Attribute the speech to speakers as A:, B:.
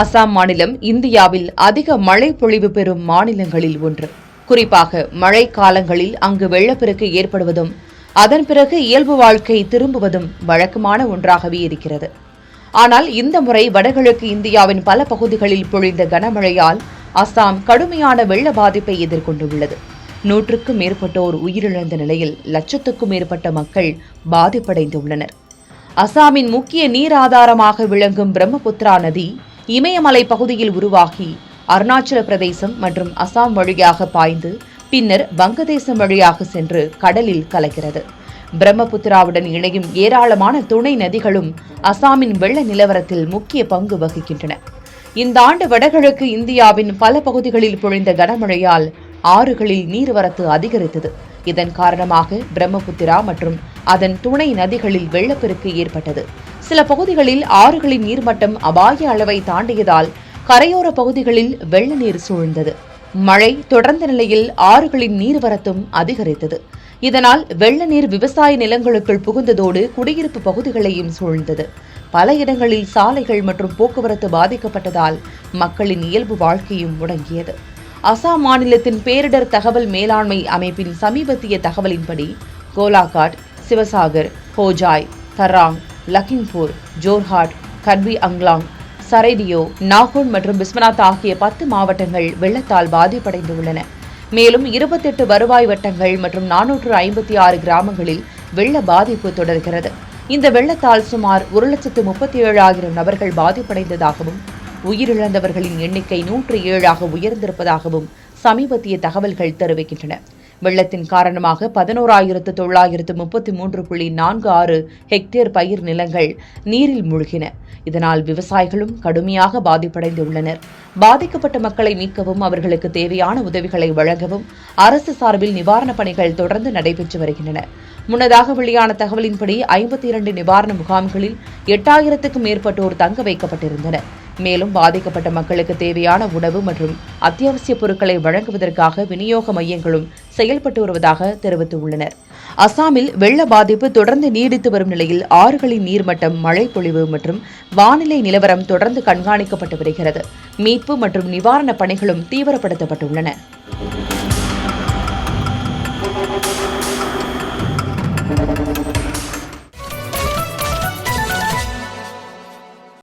A: அசாம் மாநிலம் இந்தியாவில் அதிக மழை பொழிவு பெறும் மாநிலங்களில் ஒன்று. குறிப்பாக மழை காலங்களில் அங்கு வெள்ளப்பெருக்கு ஏற்படுவதும் அதன் பிறகு இயல்பு வாழ்க்கை திரும்புவதும் வழக்கமான ஒன்றாகவே இருக்கிறது. ஆனால் இந்த முறை வடகிழக்கு இந்தியாவின் பல பகுதிகளில் பொழிந்த கனமழையால் அசாம் கடுமையான வெள்ள பாதிப்பை எதிர்கொண்டுள்ளது. 100க்கும் மேற்பட்டோர் உயிரிழந்த நிலையில் லட்சத்துக்கும் மேற்பட்ட மக்கள் பாதிப்படைந்துள்ளனர். அசாமின் முக்கிய நீர் ஆதாரமாக விளங்கும் பிரம்மபுத்திரா நதி இமயமலை பகுதியில் உருவாகி அருணாச்சல பிரதேசம் மற்றும் அசாம் வழியாக பாய்ந்து பின்னர் வங்கதேசம் வழியாக சென்று கடலில் கலக்கிறது. பிரம்மபுத்திராவுடன் இணையும் ஏராளமான துணை நதிகளும் அசாமின் வெள்ள நிலவரத்தில் முக்கிய பங்கு வகிக்கின்றன. இந்த ஆண்டு வடகிழக்கு இந்தியாவின் பல பகுதிகளில் பொழிந்த கனமழையால் ஆறுகளில் நீர்வரத்து அதிகரித்தது. இதன் காரணமாக பிரம்மபுத்திரா மற்றும் அதன் துணை நதிகளில் வெள்ளப்பெருக்கு ஏற்பட்டது. சில பகுதிகளில் ஆறுகளின் நீர்மட்டம் அபாய அளவை தாண்டியதால் கரையோர பகுதிகளில் வெள்ள நீர் சூழ்ந்தது. மழை தொடர்ந்த நிலையில் ஆறுகளின் நீர்வரத்தும் அதிகரித்தது. இதனால் வெள்ள நீர் விவசாய நிலங்களுக்குள் புகுந்ததோடு குடியிருப்பு பகுதிகளையும் சூழ்ந்தது. பல இடங்களில் சாலைகள் மற்றும் போக்குவரத்து பாதிக்கப்பட்டதால் மக்களின் இயல்பு வாழ்க்கையும் முடங்கியது. அசாம் மாநிலத்தின் பேரிடர் தகவல் மேலாண்மை அமைப்பின் சமீபத்திய தகவலின்படி கோலாகாட், சிவசாகர், ஹோஜாய், தராங், லக்கிம்பூர், ஜோர்ஹாட், கர்பி அங்லாங், சரைடியோ, நாகோன் மற்றும் பிஸ்வநாத் ஆகிய 10 மாவட்டங்கள் வெள்ளத்தால் பாதிப்படைந்துள்ளன. மேலும் 28 வருவாய் வட்டங்கள் மற்றும் 456 கிராமங்களில் வெள்ள பாதிப்பு தொடர்கிறது. இந்த வெள்ளத்தால் சுமார் 1,37,000 நபர்கள் பாதிப்படைந்ததாகவும் உயிரிழந்தவர்களின் எண்ணிக்கை 107 உயர்ந்திருப்பதாகவும் சமீபத்திய தகவல்கள் தெரிவிக்கின்றன. வெள்ளத்தின் காரணமாக 11,933.46 ஹெக்டேர் பயிர் நிலங்கள் நீரில் மூழ்கின. இதனால் விவசாயிகளும் கடுமையாக பாதிப்படைந்துள்ளனர். பாதிக்கப்பட்ட மக்களை மீட்கவும் அவர்களுக்கு தேவையான உதவிகளை வழங்கவும் அரசு சார்பில் நிவாரணப் பணிகள் தொடர்ந்து நடைபெற்று வருகின்றன. முன்னதாக வெளியான தகவலின்படி 52 நிவாரண முகாம்களில் 8,000க்கும் மேற்பட்டோர் தங்க வைக்கப்பட்டிருந்தனர். மேலும் பாதிக்கப்பட்ட மக்களுக்கு தேவையான உணவு மற்றும் அத்தியாவசிய பொருட்களை வழங்குவதற்காக விநியோக மையங்களும் செயல்பட்டு வருவதாக தெரிவித்துள்ளனர். அசாமில் வெள்ள பாதிப்பு தொடர்ந்து நீடித்து வரும் நிலையில் ஆறுகளின் நீர்மட்டம், மழை பொழிவு மற்றும் வானிலை நிலவரம் தொடர்ந்து கண்காணிக்கப்பட்டு வருகிறது. மீட்பு மற்றும் நிவாரணப் பணிகளும் தீவிரப்படுத்தப்பட்டுள்ளன.